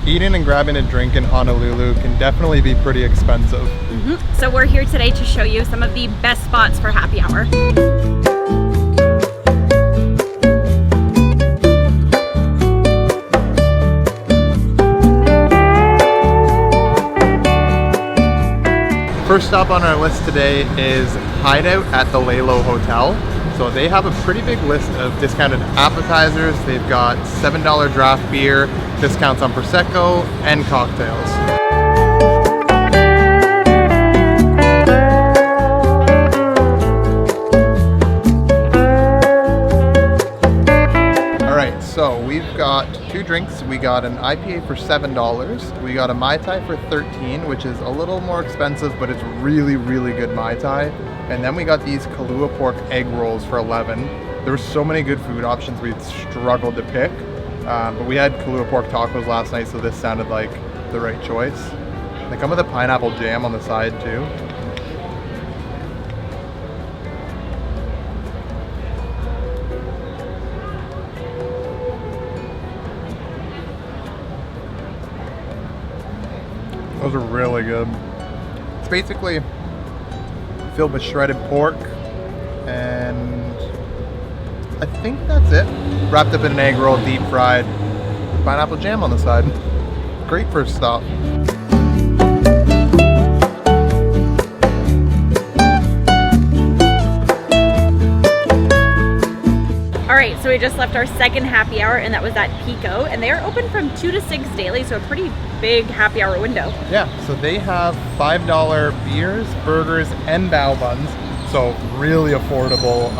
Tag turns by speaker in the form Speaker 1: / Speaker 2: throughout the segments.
Speaker 1: eating and grabbing a drink in Honolulu can definitely be pretty expensive.
Speaker 2: So we're here today to show you some of the best spots for happy hour.
Speaker 1: First stop on our list today is Hideout at the Lalo Hotel. So they have a pretty big list of discounted appetizers. They've got $7 draft beer, discounts on Prosecco, and cocktails. Alright, so we've got two drinks. We got an IPA for $7. We got a Mai Tai for $13, which is a little more expensive, but it's really, really good Mai Tai. And then we got these Kahlua pork egg rolls for $11. There were so many good food options we struggled to pick. But we had Kahlua pork tacos last night, so this sounded like the right choice. They come with a pineapple jam on the side too. Those are really good. It's basically filled with shredded pork, and I think that's it. Wrapped up in an egg roll, deep fried, with pineapple jam on the side. Great first stop.
Speaker 2: Alright, so we just left our second happy hour, and that was at Pico, and they are open from 2 to 6 daily, so a pretty big happy hour window.
Speaker 1: Yeah, so they have $5 beers, burgers, and bao buns, so really affordable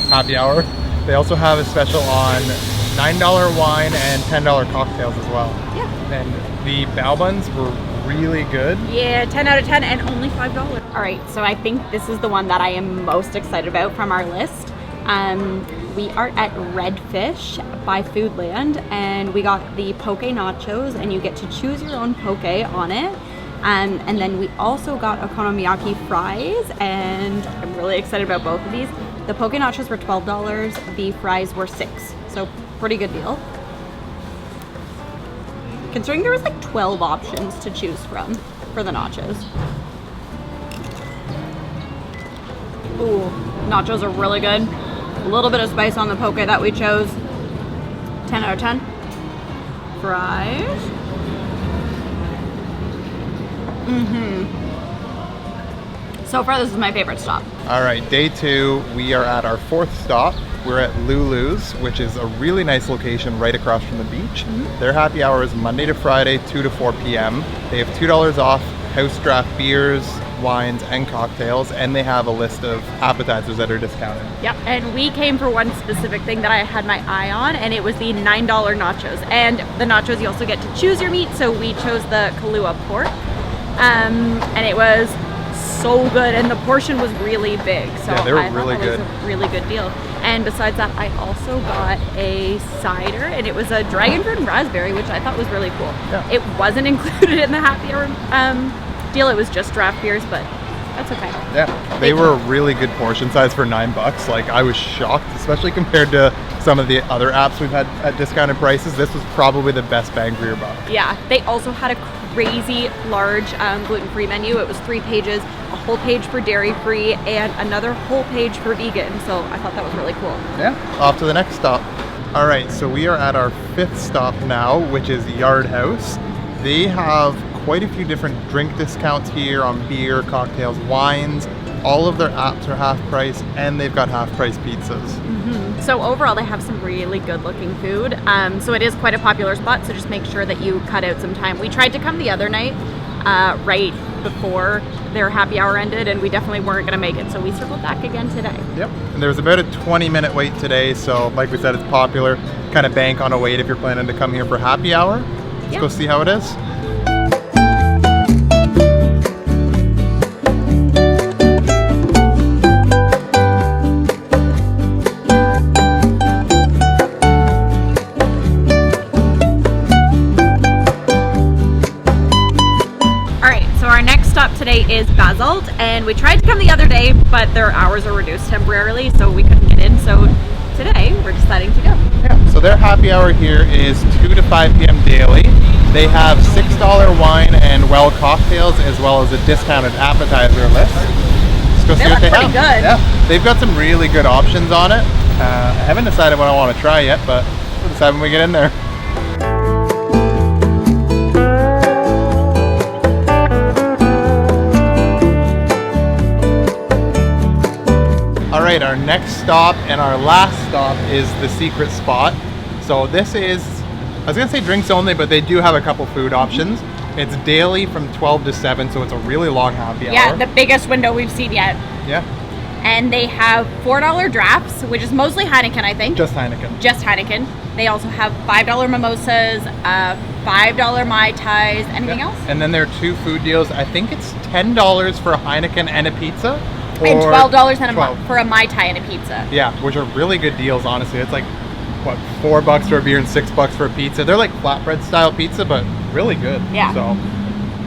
Speaker 1: happy hour. They also have a special on $9 wine and $10 cocktails as well.
Speaker 2: Yeah.
Speaker 1: And the bao buns were really good.
Speaker 2: Yeah, 10 out of 10 and only $5. Alright, so I think this is the one that I am most excited about from our list. We are at Redfish by Foodland, and we got the poke nachos, and you get to choose your own poke on it. And then we also got okonomiyaki fries, and I'm really excited about both of these. The poke nachos were $12, the fries were $6, so pretty good deal. Considering there was like 12 options to choose from for the nachos. Ooh, nachos are really good. A little bit of spice on the poke that we chose. 10 out of 10. Fries. So far, this is my favorite stop.
Speaker 1: All right, day 2, we are at our 4th stop. We're at Lulu's, which is a really nice location right across from the beach. Their happy hour is Monday to Friday, 2 to 4 p.m. They have $2 off house draft beers, wines, and cocktails, and they have a list of appetizers that are discounted.
Speaker 2: Yep, and we came for one specific thing that I had my eye on, and it was the $9 nachos. And the nachos, you also get to choose your meat, so we chose the Kahlua pork, and it was so good, and the portion was really big, so
Speaker 1: yeah, they were
Speaker 2: I
Speaker 1: really
Speaker 2: thought
Speaker 1: good.
Speaker 2: It was a really good deal. And besides that, I also got a cider, and it was a dragon fruit and raspberry, which I thought was really cool.
Speaker 1: Yeah.
Speaker 2: It wasn't included in the happy hour deal. It was just draft beers, but that's okay.
Speaker 1: Yeah, they were a really good portion size for $9. Like, I was shocked, especially compared to some of the other apps we've had at discounted prices. This was probably the best bang for your buck.
Speaker 2: Yeah, they also had a crazy large gluten-free menu. It was 3 pages, a whole page for dairy-free, and another whole page for vegan. So I thought that was really cool.
Speaker 1: Yeah, off to the next stop. All right, so we are at our 5th stop now, which is Yard House. They have quite a few different drink discounts here on beer, cocktails, wines. All of their apps are half price, and they've got half price pizzas.
Speaker 2: So overall, they have some really good looking food. So it is quite a popular spot, so just make sure that you cut out some time. We tried to come the other night, right before their happy hour ended, and we definitely weren't gonna make it, so we circled back again today.
Speaker 1: Yep, and there was about a 20-minute wait today, so like we said, it's popular. Kind of bank on a wait if you're planning to come here for happy hour. Let's go see how it is.
Speaker 2: Today is Basalt, and we tried to come the other day, but their hours are reduced temporarily, so we couldn't get in. So today we're deciding to go.
Speaker 1: Yeah, so their happy hour here is 2 to 5 p.m. daily. They have $6 wine and well cocktails, as well as a discounted appetizer list. Let's go see what they have.
Speaker 2: Good.
Speaker 1: Yeah, they've got some really good options on it. I haven't decided what I want to try yet, but we'll decide when we get in there. All right, our next stop and our last stop is the secret spot. So this is, I was gonna say drinks only, but they do have a couple food options. It's daily from 12 to 7, so it's a really long happy hour.
Speaker 2: Yeah, the biggest window we've seen yet.
Speaker 1: Yeah.
Speaker 2: And they have $4 drafts, which is mostly Heineken, I think.
Speaker 1: Just Heineken.
Speaker 2: Just Heineken. They also have $5 mimosas, $5 Mai Tais, anything else?
Speaker 1: And then there are 2 food deals. I think it's $10 for a Heineken and a pizza.
Speaker 2: And $12 for a Mai Tai and a pizza.
Speaker 1: Yeah, which are really good deals, honestly. It's like, what, $4 for a beer and $6 for a pizza. They're like flatbread style pizza, but really good.
Speaker 2: Yeah.
Speaker 1: So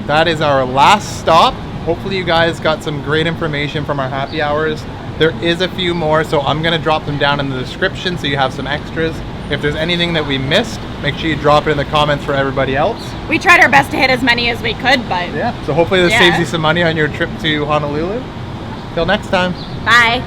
Speaker 1: that is our last stop. Hopefully you guys got some great information from our happy hours. There is a few more, so I'm gonna drop them down in the description so you have some extras. If there's anything that we missed, make sure you drop it in the comments for everybody else.
Speaker 2: We tried our best to hit as many as we could, but...
Speaker 1: Yeah, so hopefully this saves you some money on your trip to Honolulu. Till next time.
Speaker 2: Bye.